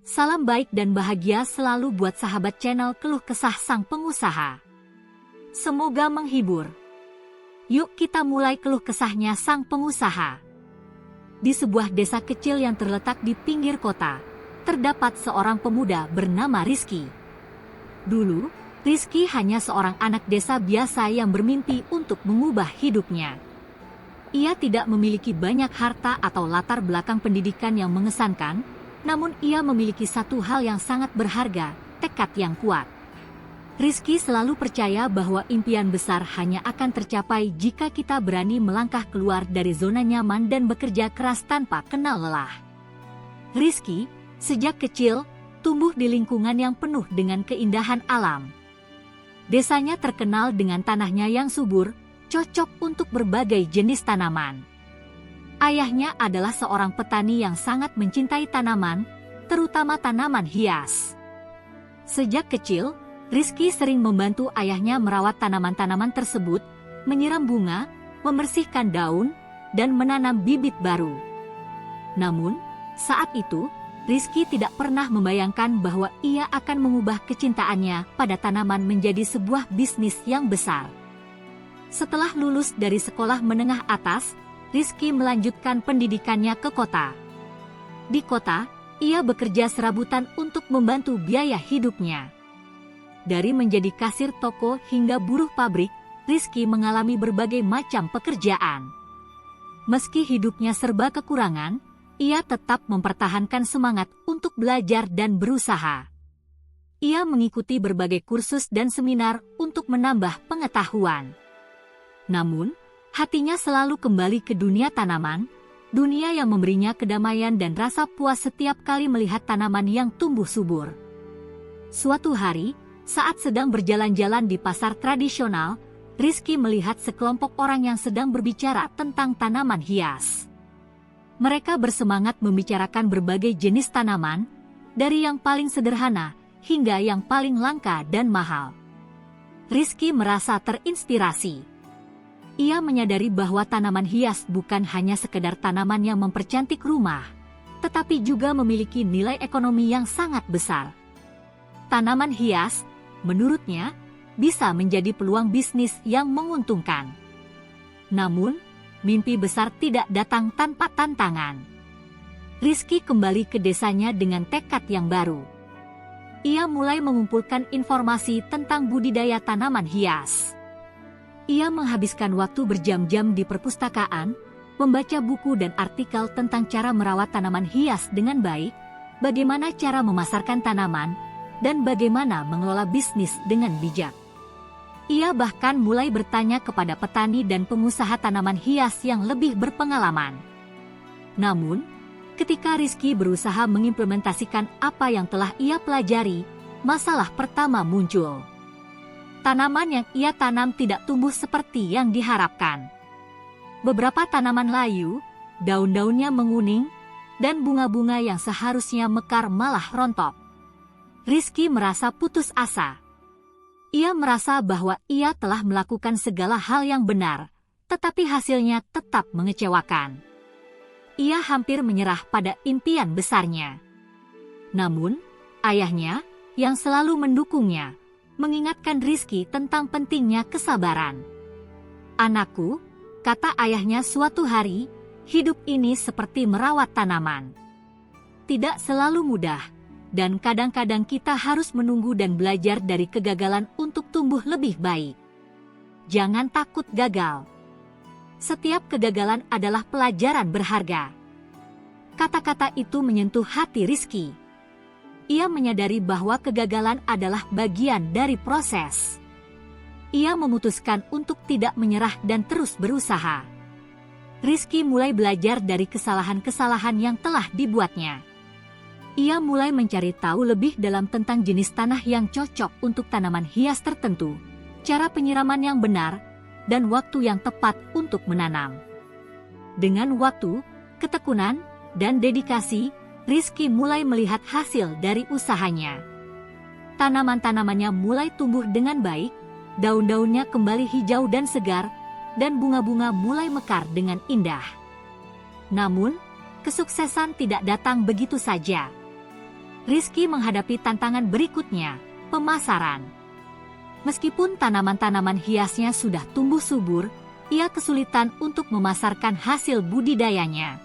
Salam baik dan bahagia selalu buat sahabat channel Keluh Kesah Sang Pengusaha. Semoga menghibur. Yuk kita mulai keluh kesahnya sang pengusaha. Di sebuah desa kecil yang terletak di pinggir kota, terdapat seorang pemuda bernama Rizky. Dulu, Rizky hanya seorang anak desa biasa yang bermimpi untuk mengubah hidupnya. Ia tidak memiliki banyak harta atau latar belakang pendidikan yang mengesankan, namun ia memiliki satu hal yang sangat berharga, tekad yang kuat. Rizky selalu percaya bahwa impian besar hanya akan tercapai jika kita berani melangkah keluar dari zona nyaman dan bekerja keras tanpa kenal lelah. Rizky, sejak kecil, tumbuh di lingkungan yang penuh dengan keindahan alam. Desanya terkenal dengan tanahnya yang subur, cocok untuk berbagai jenis tanaman. Ayahnya adalah seorang petani yang sangat mencintai tanaman, terutama tanaman hias. Sejak kecil, Rizky sering membantu ayahnya merawat tanaman-tanaman tersebut, menyiram bunga, membersihkan daun, dan menanam bibit baru. Namun, saat itu, Rizky tidak pernah membayangkan bahwa ia akan mengubah kecintaannya pada tanaman menjadi sebuah bisnis yang besar. Setelah lulus dari sekolah menengah atas, Rizky melanjutkan pendidikannya ke kota. Di kota, ia bekerja serabutan untuk membantu biaya hidupnya. Dari menjadi kasir toko hingga buruh pabrik, Rizky mengalami berbagai macam pekerjaan. Meski hidupnya serba kekurangan, ia tetap mempertahankan semangat untuk belajar dan berusaha. Ia mengikuti berbagai kursus dan seminar untuk menambah pengetahuan. Namun, hatinya selalu kembali ke dunia tanaman, dunia yang memberinya kedamaian dan rasa puas setiap kali melihat tanaman yang tumbuh subur. Suatu hari, saat sedang berjalan-jalan di pasar tradisional, Rizky melihat sekelompok orang yang sedang berbicara tentang tanaman hias. Mereka bersemangat membicarakan berbagai jenis tanaman, dari yang paling sederhana hingga yang paling langka dan mahal. Rizky merasa terinspirasi. Ia menyadari bahwa tanaman hias bukan hanya sekedar tanaman yang mempercantik rumah, tetapi juga memiliki nilai ekonomi yang sangat besar. Tanaman hias, menurutnya, bisa menjadi peluang bisnis yang menguntungkan. Namun, mimpi besar tidak datang tanpa tantangan. Rizky kembali ke desanya dengan tekad yang baru. Ia mulai mengumpulkan informasi tentang budidaya tanaman hias. Ia menghabiskan waktu berjam-jam di perpustakaan, membaca buku dan artikel tentang cara merawat tanaman hias dengan baik, bagaimana cara memasarkan tanaman, dan bagaimana mengelola bisnis dengan bijak. Ia bahkan mulai bertanya kepada petani dan pengusaha tanaman hias yang lebih berpengalaman. Namun, ketika Rizky berusaha mengimplementasikan apa yang telah ia pelajari, masalah pertama muncul. Tanaman yang ia tanam tidak tumbuh seperti yang diharapkan. Beberapa tanaman layu, daun-daunnya menguning, dan bunga-bunga yang seharusnya mekar malah rontok. Rizky merasa putus asa. Ia merasa bahwa ia telah melakukan segala hal yang benar, tetapi hasilnya tetap mengecewakan. Ia hampir menyerah pada impian besarnya. Namun, ayahnya, yang selalu mendukungnya, mengingatkan Rizky tentang pentingnya kesabaran. "Anakku," kata ayahnya suatu hari, "hidup ini seperti merawat tanaman. Tidak selalu mudah. Dan kadang-kadang kita harus menunggu dan belajar dari kegagalan untuk tumbuh lebih baik. Jangan takut gagal. Setiap kegagalan adalah pelajaran berharga." Kata-kata itu menyentuh hati Rizky. Ia menyadari bahwa kegagalan adalah bagian dari proses. Ia memutuskan untuk tidak menyerah dan terus berusaha. Rizky mulai belajar dari kesalahan-kesalahan yang telah dibuatnya. Ia mulai mencari tahu lebih dalam tentang jenis tanah yang cocok untuk tanaman hias tertentu, cara penyiraman yang benar, dan waktu yang tepat untuk menanam. Dengan waktu, ketekunan, dan dedikasi, Rizky mulai melihat hasil dari usahanya. Tanaman-tanamannya mulai tumbuh dengan baik, daun-daunnya kembali hijau dan segar, dan bunga-bunga mulai mekar dengan indah. Namun, kesuksesan tidak datang begitu saja. Rizky menghadapi tantangan berikutnya, pemasaran. Meskipun tanaman-tanaman hiasnya sudah tumbuh subur, ia kesulitan untuk memasarkan hasil budidayanya.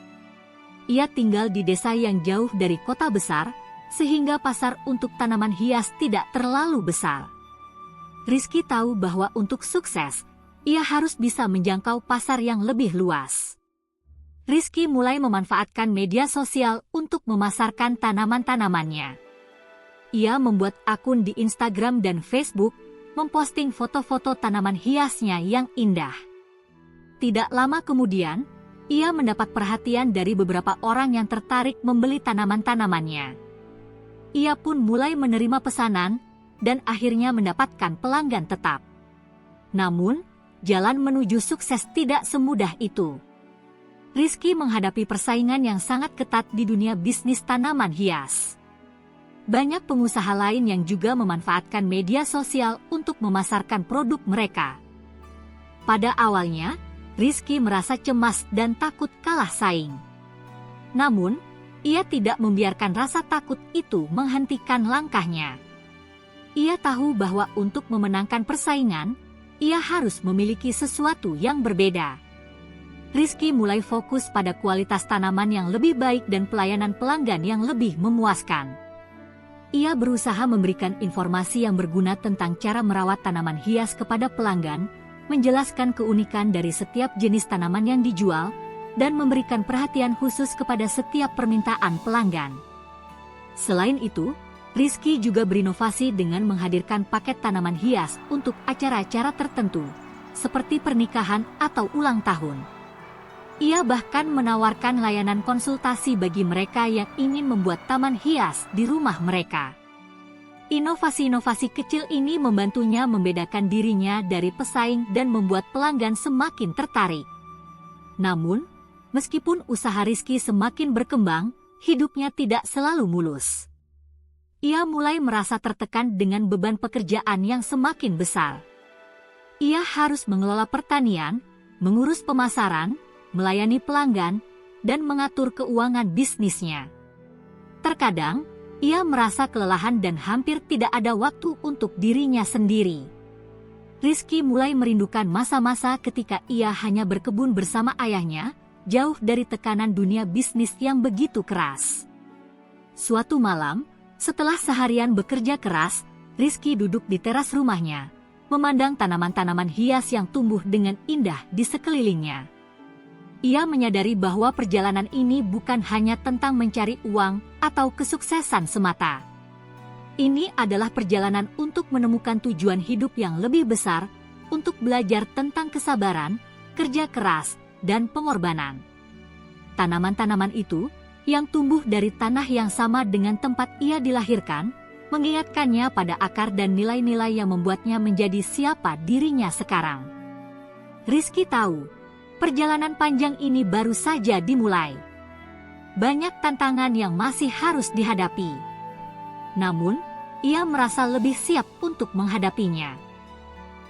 Ia tinggal di desa yang jauh dari kota besar, sehingga pasar untuk tanaman hias tidak terlalu besar. Rizky tahu bahwa untuk sukses, ia harus bisa menjangkau pasar yang lebih luas. Rizky mulai memanfaatkan media sosial untuk memasarkan tanaman-tanamannya. Ia membuat akun di Instagram dan Facebook, memposting foto-foto tanaman hiasnya yang indah. Tidak lama kemudian, ia mendapat perhatian dari beberapa orang yang tertarik membeli tanaman-tanamannya. Ia pun mulai menerima pesanan, dan akhirnya mendapatkan pelanggan tetap. Namun, jalan menuju sukses tidak semudah itu. Rizky menghadapi persaingan yang sangat ketat di dunia bisnis tanaman hias. Banyak pengusaha lain yang juga memanfaatkan media sosial untuk memasarkan produk mereka. Pada awalnya, Rizky merasa cemas dan takut kalah saing. Namun, ia tidak membiarkan rasa takut itu menghentikan langkahnya. Ia tahu bahwa untuk memenangkan persaingan, ia harus memiliki sesuatu yang berbeda. Rizky mulai fokus pada kualitas tanaman yang lebih baik dan pelayanan pelanggan yang lebih memuaskan. Ia berusaha memberikan informasi yang berguna tentang cara merawat tanaman hias kepada pelanggan, menjelaskan keunikan dari setiap jenis tanaman yang dijual, dan memberikan perhatian khusus kepada setiap permintaan pelanggan. Selain itu, Rizky juga berinovasi dengan menghadirkan paket tanaman hias untuk acara-acara tertentu, seperti pernikahan atau ulang tahun. Ia bahkan menawarkan layanan konsultasi bagi mereka yang ingin membuat taman hias di rumah mereka. Inovasi-inovasi kecil ini membantunya membedakan dirinya dari pesaing dan membuat pelanggan semakin tertarik. Namun, meskipun usaha Rizky semakin berkembang, hidupnya tidak selalu mulus. Ia mulai merasa tertekan dengan beban pekerjaan yang semakin besar. Ia harus mengelola pertanian, mengurus pemasaran, melayani pelanggan, dan mengatur keuangan bisnisnya. Terkadang, ia merasa kelelahan dan hampir tidak ada waktu untuk dirinya sendiri. Rizky mulai merindukan masa-masa ketika ia hanya berkebun bersama ayahnya, jauh dari tekanan dunia bisnis yang begitu keras. Suatu malam, setelah seharian bekerja keras, Rizky duduk di teras rumahnya, memandang tanaman-tanaman hias yang tumbuh dengan indah di sekelilingnya. Ia menyadari bahwa perjalanan ini bukan hanya tentang mencari uang atau kesuksesan semata. Ini adalah perjalanan untuk menemukan tujuan hidup yang lebih besar, untuk belajar tentang kesabaran, kerja keras, dan pengorbanan. Tanaman-tanaman itu, yang tumbuh dari tanah yang sama dengan tempat ia dilahirkan, mengingatkannya pada akar dan nilai-nilai yang membuatnya menjadi siapa dirinya sekarang. Rizky tahu, perjalanan panjang ini baru saja dimulai. Banyak tantangan yang masih harus dihadapi. Namun, ia merasa lebih siap untuk menghadapinya.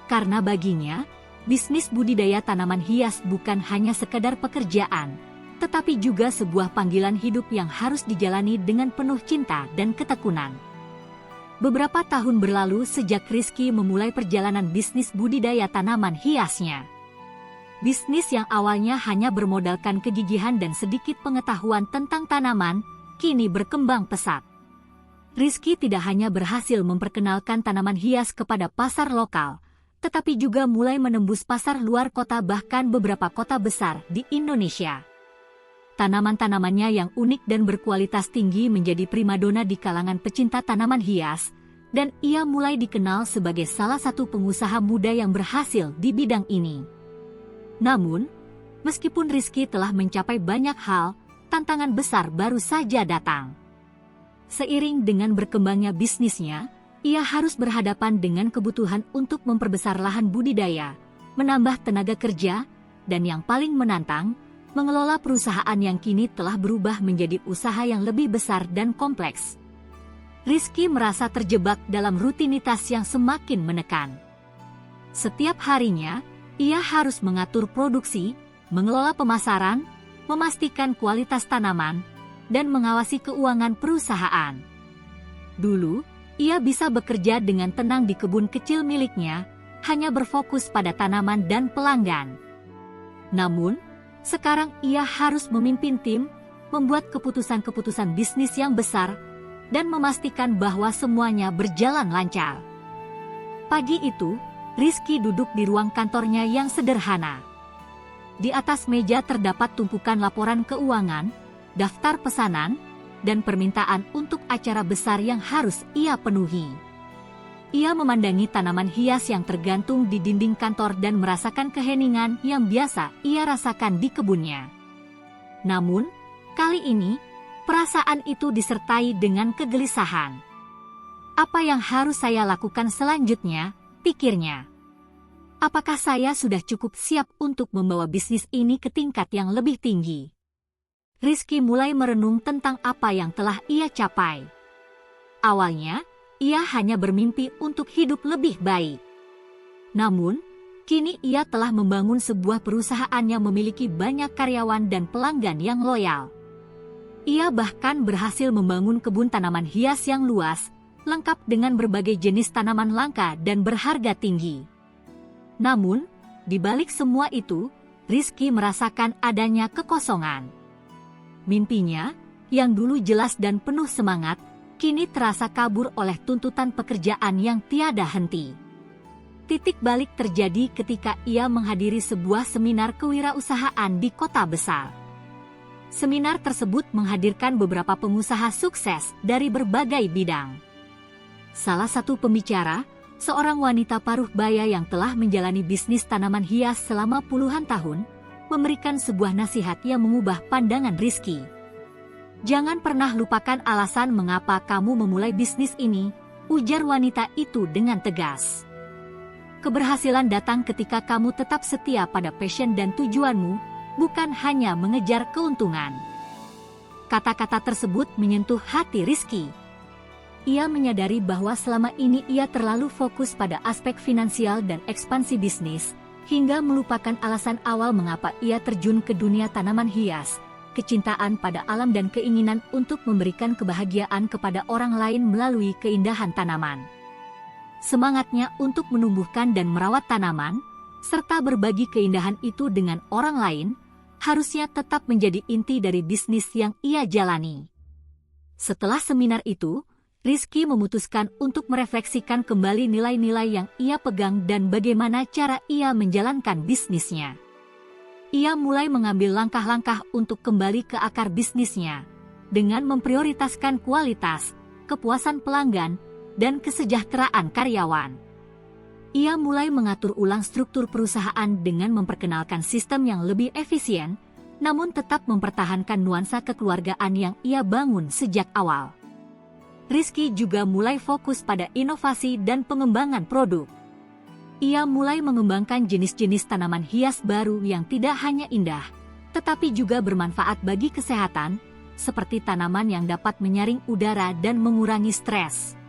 Karena baginya, bisnis budidaya tanaman hias bukan hanya sekadar pekerjaan, tetapi juga sebuah panggilan hidup yang harus dijalani dengan penuh cinta dan ketekunan. Beberapa tahun berlalu sejak Rizky memulai perjalanan bisnis budidaya tanaman hiasnya. Bisnis yang awalnya hanya bermodalkan kegigihan dan sedikit pengetahuan tentang tanaman, kini berkembang pesat. Rizky tidak hanya berhasil memperkenalkan tanaman hias kepada pasar lokal, tetapi juga mulai menembus pasar luar kota bahkan beberapa kota besar di Indonesia. Tanaman-tanamannya yang unik dan berkualitas tinggi menjadi primadona di kalangan pecinta tanaman hias, dan ia mulai dikenal sebagai salah satu pengusaha muda yang berhasil di bidang ini. Namun, meskipun Rizky telah mencapai banyak hal, tantangan besar baru saja datang. Seiring dengan berkembangnya bisnisnya, ia harus berhadapan dengan kebutuhan untuk memperbesar lahan budidaya, menambah tenaga kerja, dan yang paling menantang, mengelola perusahaan yang kini telah berubah menjadi usaha yang lebih besar dan kompleks. Rizky merasa terjebak dalam rutinitas yang semakin menekan. Setiap harinya, ia harus mengatur produksi, mengelola pemasaran, memastikan kualitas tanaman, dan mengawasi keuangan perusahaan. Dulu, ia bisa bekerja dengan tenang di kebun kecil miliknya, hanya berfokus pada tanaman dan pelanggan. Namun, sekarang ia harus memimpin tim, membuat keputusan-keputusan bisnis yang besar, dan memastikan bahwa semuanya berjalan lancar. Pagi itu, Rizky duduk di ruang kantornya yang sederhana. Di atas meja terdapat tumpukan laporan keuangan, daftar pesanan, dan permintaan untuk acara besar yang harus ia penuhi. Ia memandangi tanaman hias yang tergantung di dinding kantor dan merasakan keheningan yang biasa ia rasakan di kebunnya. Namun, kali ini, perasaan itu disertai dengan kegelisahan. Apa yang harus saya lakukan selanjutnya, pikirnya. Apakah saya sudah cukup siap untuk membawa bisnis ini ke tingkat yang lebih tinggi? Rizky mulai merenung tentang apa yang telah ia capai. Awalnya, ia hanya bermimpi untuk hidup lebih baik. Namun, kini ia telah membangun sebuah perusahaan yang memiliki banyak karyawan dan pelanggan yang loyal. Ia bahkan berhasil membangun kebun tanaman hias yang luas, lengkap dengan berbagai jenis tanaman langka dan berharga tinggi. Namun, di balik semua itu, Rizky merasakan adanya kekosongan. Mimpinya, yang dulu jelas dan penuh semangat, kini terasa kabur oleh tuntutan pekerjaan yang tiada henti. Titik balik terjadi ketika ia menghadiri sebuah seminar kewirausahaan di kota besar. Seminar tersebut menghadirkan beberapa pengusaha sukses dari berbagai bidang. Salah satu pembicara, seorang wanita paruh baya yang telah menjalani bisnis tanaman hias selama puluhan tahun, memberikan sebuah nasihat yang mengubah pandangan Rizky. Jangan pernah lupakan alasan mengapa kamu memulai bisnis ini, ujar wanita itu dengan tegas. Keberhasilan datang ketika kamu tetap setia pada passion dan tujuanmu, bukan hanya mengejar keuntungan. Kata-kata tersebut menyentuh hati Rizky. Ia menyadari bahwa selama ini ia terlalu fokus pada aspek finansial dan ekspansi bisnis, hingga melupakan alasan awal mengapa ia terjun ke dunia tanaman hias, kecintaan pada alam dan keinginan untuk memberikan kebahagiaan kepada orang lain melalui keindahan tanaman. Semangatnya untuk menumbuhkan dan merawat tanaman, serta berbagi keindahan itu dengan orang lain, harusnya tetap menjadi inti dari bisnis yang ia jalani. Setelah seminar itu, Rizky memutuskan untuk merefleksikan kembali nilai-nilai yang ia pegang dan bagaimana cara ia menjalankan bisnisnya. Ia mulai mengambil langkah-langkah untuk kembali ke akar bisnisnya, dengan memprioritaskan kualitas, kepuasan pelanggan, dan kesejahteraan karyawan. Ia mulai mengatur ulang struktur perusahaan dengan memperkenalkan sistem yang lebih efisien, namun tetap mempertahankan nuansa kekeluargaan yang ia bangun sejak awal. Rizky juga mulai fokus pada inovasi dan pengembangan produk. Ia mulai mengembangkan jenis-jenis tanaman hias baru yang tidak hanya indah, tetapi juga bermanfaat bagi kesehatan, seperti tanaman yang dapat menyaring udara dan mengurangi stres.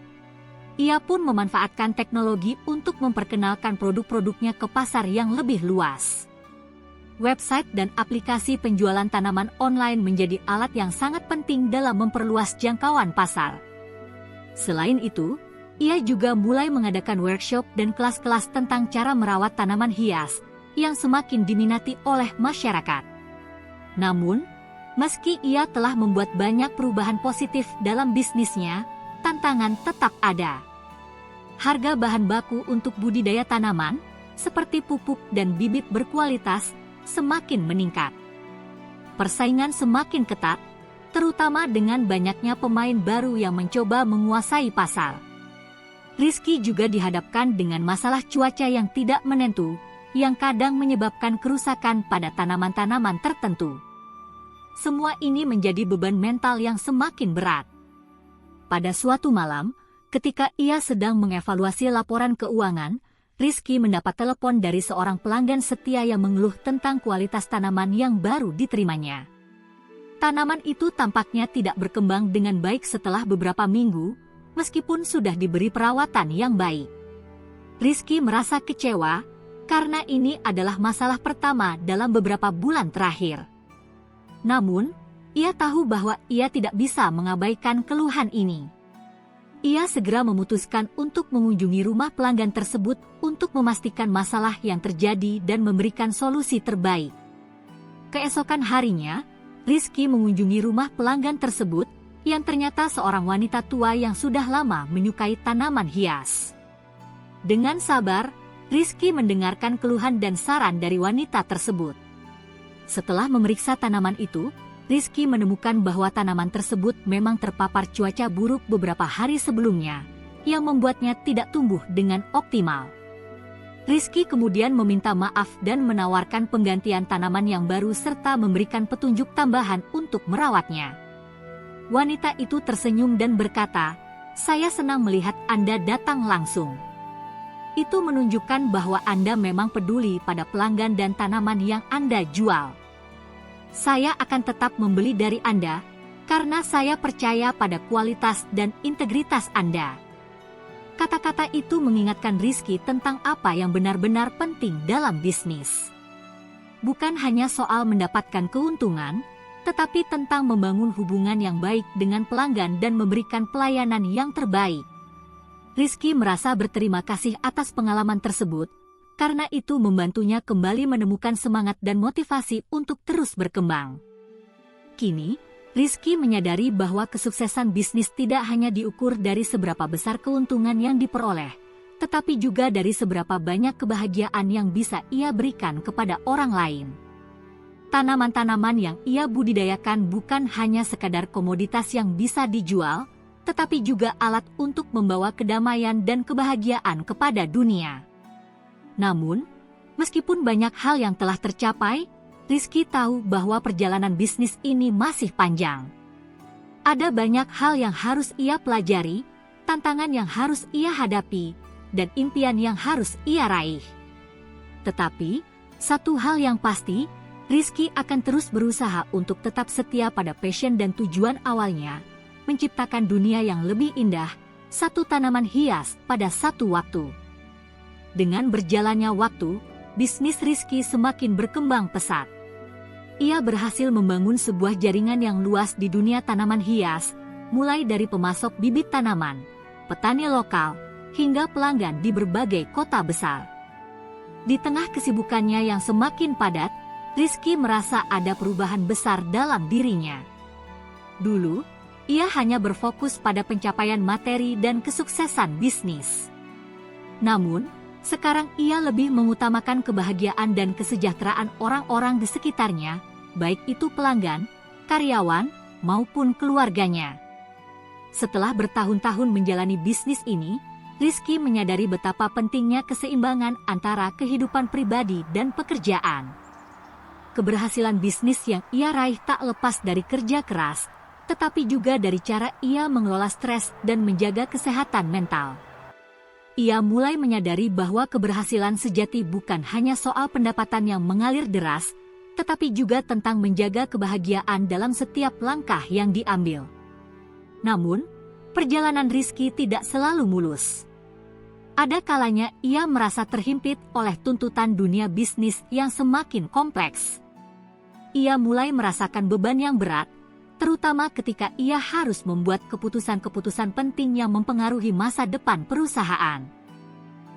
Ia pun memanfaatkan teknologi untuk memperkenalkan produk-produknya ke pasar yang lebih luas. Website dan aplikasi penjualan tanaman online menjadi alat yang sangat penting dalam memperluas jangkauan pasar. Selain itu, ia juga mulai mengadakan workshop dan kelas-kelas tentang cara merawat tanaman hias, yang semakin diminati oleh masyarakat. Namun, meski ia telah membuat banyak perubahan positif dalam bisnisnya, tantangan tetap ada. Harga bahan baku untuk budidaya tanaman, seperti pupuk dan bibit berkualitas, semakin meningkat. Persaingan semakin ketat, terutama dengan banyaknya pemain baru yang mencoba menguasai pasar. Rizky juga dihadapkan dengan masalah cuaca yang tidak menentu, yang kadang menyebabkan kerusakan pada tanaman-tanaman tertentu. Semua ini menjadi beban mental yang semakin berat. Pada suatu malam, ketika ia sedang mengevaluasi laporan keuangan, Rizky mendapat telepon dari seorang pelanggan setia yang mengeluh tentang kualitas tanaman yang baru diterimanya. Tanaman itu tampaknya tidak berkembang dengan baik setelah beberapa minggu, meskipun sudah diberi perawatan yang baik. Rizky merasa kecewa, karena ini adalah masalah pertama dalam beberapa bulan terakhir. Namun, ia tahu bahwa ia tidak bisa mengabaikan keluhan ini. Ia segera memutuskan untuk mengunjungi rumah pelanggan tersebut untuk memastikan masalah yang terjadi dan memberikan solusi terbaik. Keesokan harinya, Rizky mengunjungi rumah pelanggan tersebut, yang ternyata seorang wanita tua yang sudah lama menyukai tanaman hias. Dengan sabar, Rizky mendengarkan keluhan dan saran dari wanita tersebut. Setelah memeriksa tanaman itu, Rizky menemukan bahwa tanaman tersebut memang terpapar cuaca buruk beberapa hari sebelumnya, yang membuatnya tidak tumbuh dengan optimal. Rizky kemudian meminta maaf dan menawarkan penggantian tanaman yang baru serta memberikan petunjuk tambahan untuk merawatnya. Wanita itu tersenyum dan berkata, "Saya senang melihat Anda datang langsung. Itu menunjukkan bahwa Anda memang peduli pada pelanggan dan tanaman yang Anda jual. Saya akan tetap membeli dari Anda, karena saya percaya pada kualitas dan integritas Anda." Kata-kata itu mengingatkan Rizky tentang apa yang benar-benar penting dalam bisnis. Bukan hanya soal mendapatkan keuntungan, tetapi tentang membangun hubungan yang baik dengan pelanggan dan memberikan pelayanan yang terbaik. Rizky merasa berterima kasih atas pengalaman tersebut, karena itu membantunya kembali menemukan semangat dan motivasi untuk terus berkembang. Kini, Rizky menyadari bahwa kesuksesan bisnis tidak hanya diukur dari seberapa besar keuntungan yang diperoleh, tetapi juga dari seberapa banyak kebahagiaan yang bisa ia berikan kepada orang lain. Tanaman-tanaman yang ia budidayakan bukan hanya sekadar komoditas yang bisa dijual, tetapi juga alat untuk membawa kedamaian dan kebahagiaan kepada dunia. Namun, meskipun banyak hal yang telah tercapai, Rizky tahu bahwa perjalanan bisnis ini masih panjang. Ada banyak hal yang harus ia pelajari, tantangan yang harus ia hadapi, dan impian yang harus ia raih. Tetapi, satu hal yang pasti, Rizky akan terus berusaha untuk tetap setia pada passion dan tujuan awalnya, menciptakan dunia yang lebih indah, satu tanaman hias pada satu waktu. Dengan berjalannya waktu, bisnis Rizky semakin berkembang pesat. Ia berhasil membangun sebuah jaringan yang luas di dunia tanaman hias, mulai dari pemasok bibit tanaman, petani lokal, hingga pelanggan di berbagai kota besar. Di tengah kesibukannya yang semakin padat, Rizky merasa ada perubahan besar dalam dirinya. Dulu, ia hanya berfokus pada pencapaian materi dan kesuksesan bisnis. Namun, sekarang ia lebih mengutamakan kebahagiaan dan kesejahteraan orang-orang di sekitarnya, baik itu pelanggan, karyawan, maupun keluarganya. Setelah bertahun-tahun menjalani bisnis ini, Rizky menyadari betapa pentingnya keseimbangan antara kehidupan pribadi dan pekerjaan. Keberhasilan bisnis yang ia raih tak lepas dari kerja keras, tetapi juga dari cara ia mengelola stres dan menjaga kesehatan mental. Ia mulai menyadari bahwa keberhasilan sejati bukan hanya soal pendapatan yang mengalir deras, tetapi juga tentang menjaga kebahagiaan dalam setiap langkah yang diambil. Namun, perjalanan Rizky tidak selalu mulus. Ada kalanya ia merasa terhimpit oleh tuntutan dunia bisnis yang semakin kompleks. Ia mulai merasakan beban yang berat, terutama ketika ia harus membuat keputusan-keputusan penting yang mempengaruhi masa depan perusahaan.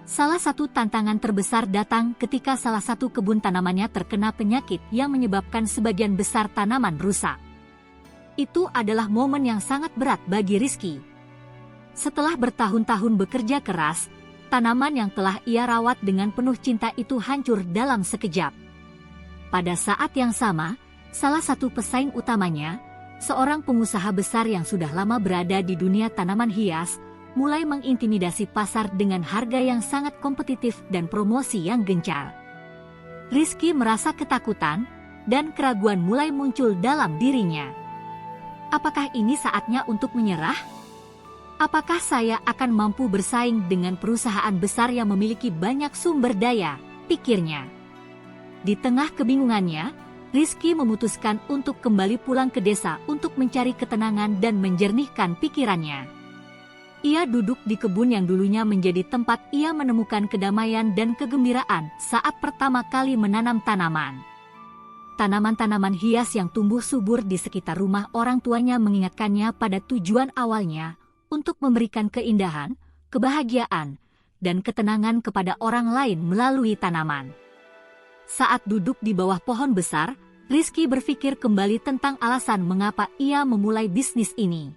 Salah satu tantangan terbesar datang ketika salah satu kebun tanamannya terkena penyakit yang menyebabkan sebagian besar tanaman rusak. Itu adalah momen yang sangat berat bagi Rizky. Setelah bertahun-tahun bekerja keras, tanaman yang telah ia rawat dengan penuh cinta itu hancur dalam sekejap. Pada saat yang sama, salah satu pesaing utamanya, seorang pengusaha besar yang sudah lama berada di dunia tanaman hias, mulai mengintimidasi pasar dengan harga yang sangat kompetitif dan promosi yang gencar. Rizky merasa ketakutan, dan keraguan mulai muncul dalam dirinya. Apakah ini saatnya untuk menyerah? Apakah saya akan mampu bersaing dengan perusahaan besar yang memiliki banyak sumber daya, pikirnya. Di tengah kebingungannya, Rizky memutuskan untuk kembali pulang ke desa untuk mencari ketenangan dan menjernihkan pikirannya. Ia duduk di kebun yang dulunya menjadi tempat ia menemukan kedamaian dan kegembiraan saat pertama kali menanam tanaman. Tanaman-tanaman hias yang tumbuh subur di sekitar rumah orang tuanya mengingatkannya pada tujuan awalnya, untuk memberikan keindahan, kebahagiaan, dan ketenangan kepada orang lain melalui tanaman. Saat duduk di bawah pohon besar, Rizky berpikir kembali tentang alasan mengapa ia memulai bisnis ini.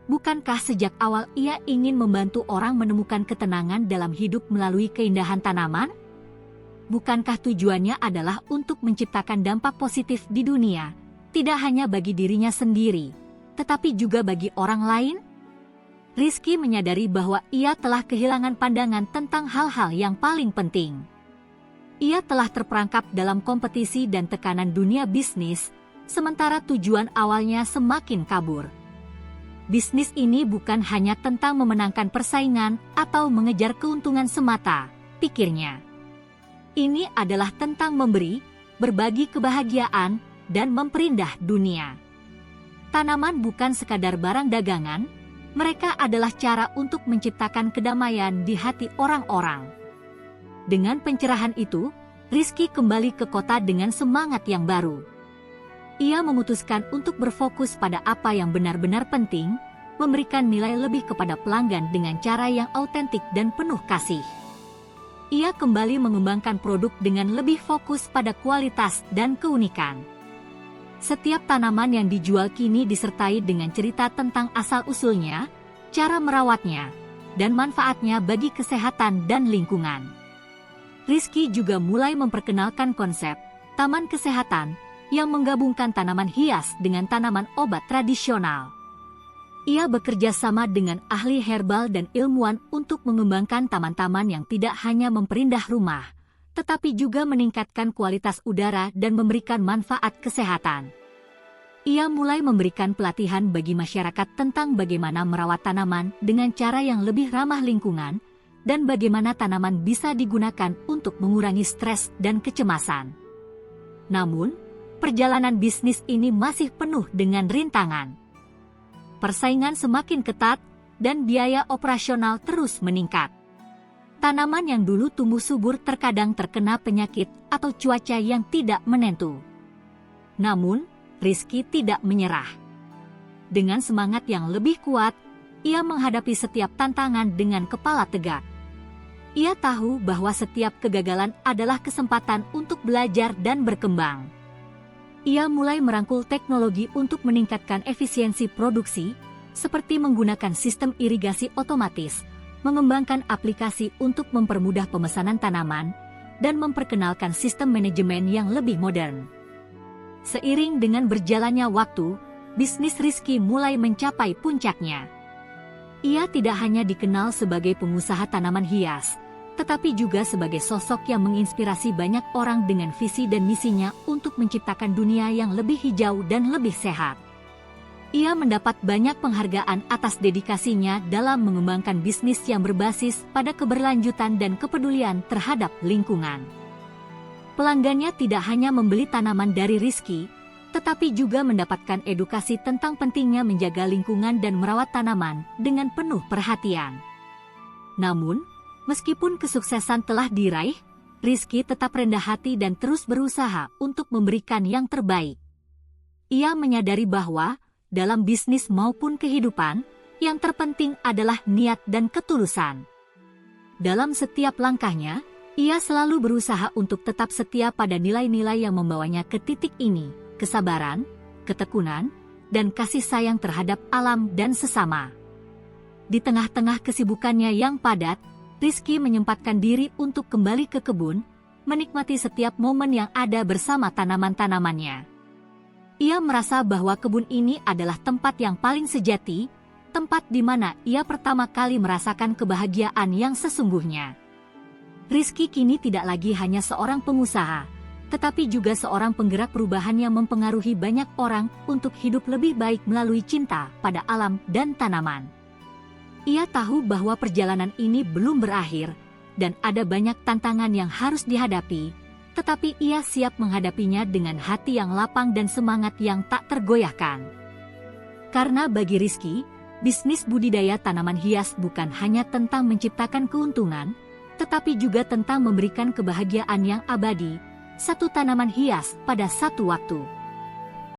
Bukankah sejak awal ia ingin membantu orang menemukan ketenangan dalam hidup melalui keindahan tanaman? Bukankah tujuannya adalah untuk menciptakan dampak positif di dunia, tidak hanya bagi dirinya sendiri, tetapi juga bagi orang lain? Rizky menyadari bahwa ia telah kehilangan pandangan tentang hal-hal yang paling penting. Ia telah terperangkap dalam kompetisi dan tekanan dunia bisnis, sementara tujuan awalnya semakin kabur. Bisnis ini bukan hanya tentang memenangkan persaingan atau mengejar keuntungan semata, pikirnya. Ini adalah tentang memberi, berbagi kebahagiaan, dan memperindah dunia. Tanaman bukan sekadar barang dagangan, mereka adalah cara untuk menciptakan kedamaian di hati orang-orang. Dengan pencerahan itu, Rizky kembali ke kota dengan semangat yang baru. Ia memutuskan untuk berfokus pada apa yang benar-benar penting, memberikan nilai lebih kepada pelanggan dengan cara yang autentik dan penuh kasih. Ia kembali mengembangkan produk dengan lebih fokus pada kualitas dan keunikan. Setiap tanaman yang dijual kini disertai dengan cerita tentang asal-usulnya, cara merawatnya, dan manfaatnya bagi kesehatan dan lingkungan. Rizky juga mulai memperkenalkan konsep taman kesehatan yang menggabungkan tanaman hias dengan tanaman obat tradisional. Ia bekerja sama dengan ahli herbal dan ilmuwan untuk mengembangkan taman-taman yang tidak hanya memperindah rumah, tetapi juga meningkatkan kualitas udara dan memberikan manfaat kesehatan. Ia mulai memberikan pelatihan bagi masyarakat tentang bagaimana merawat tanaman dengan cara yang lebih ramah lingkungan, dan bagaimana tanaman bisa digunakan untuk mengurangi stres dan kecemasan. Namun, perjalanan bisnis ini masih penuh dengan rintangan. Persaingan semakin ketat, dan biaya operasional terus meningkat. Tanaman yang dulu tumbuh subur terkadang terkena penyakit atau cuaca yang tidak menentu. Namun, Rizky tidak menyerah. Dengan semangat yang lebih kuat, ia menghadapi setiap tantangan dengan kepala tegak. Ia tahu bahwa setiap kegagalan adalah kesempatan untuk belajar dan berkembang. Ia mulai merangkul teknologi untuk meningkatkan efisiensi produksi, seperti menggunakan sistem irigasi otomatis, mengembangkan aplikasi untuk mempermudah pemesanan tanaman, dan memperkenalkan sistem manajemen yang lebih modern. Seiring dengan berjalannya waktu, bisnis Rizky mulai mencapai puncaknya. Ia tidak hanya dikenal sebagai pengusaha tanaman hias, tetapi juga sebagai sosok yang menginspirasi banyak orang dengan visi dan misinya untuk menciptakan dunia yang lebih hijau dan lebih sehat. Ia mendapat banyak penghargaan atas dedikasinya dalam mengembangkan bisnis yang berbasis pada keberlanjutan dan kepedulian terhadap lingkungan. Pelanggannya tidak hanya membeli tanaman dari Rizky, tetapi juga mendapatkan edukasi tentang pentingnya menjaga lingkungan dan merawat tanaman dengan penuh perhatian. Namun, meskipun kesuksesan telah diraih, Rizky tetap rendah hati dan terus berusaha untuk memberikan yang terbaik. Ia menyadari bahwa, dalam bisnis maupun kehidupan, yang terpenting adalah niat dan ketulusan. Dalam setiap langkahnya, ia selalu berusaha untuk tetap setia pada nilai-nilai yang membawanya ke titik ini, kesabaran, ketekunan, dan kasih sayang terhadap alam dan sesama. Di tengah-tengah kesibukannya yang padat, Rizky menyempatkan diri untuk kembali ke kebun, menikmati setiap momen yang ada bersama tanaman-tanamannya. Ia merasa bahwa kebun ini adalah tempat yang paling sejati, tempat di mana ia pertama kali merasakan kebahagiaan yang sesungguhnya. Rizky kini tidak lagi hanya seorang pengusaha, tetapi juga seorang penggerak perubahan yang mempengaruhi banyak orang untuk hidup lebih baik melalui cinta pada alam dan tanaman. Ia tahu bahwa perjalanan ini belum berakhir, dan ada banyak tantangan yang harus dihadapi, tetapi ia siap menghadapinya dengan hati yang lapang dan semangat yang tak tergoyahkan. Karena bagi Rizky, bisnis budidaya tanaman hias bukan hanya tentang menciptakan keuntungan, tetapi juga tentang memberikan kebahagiaan yang abadi, satu tanaman hias pada satu waktu.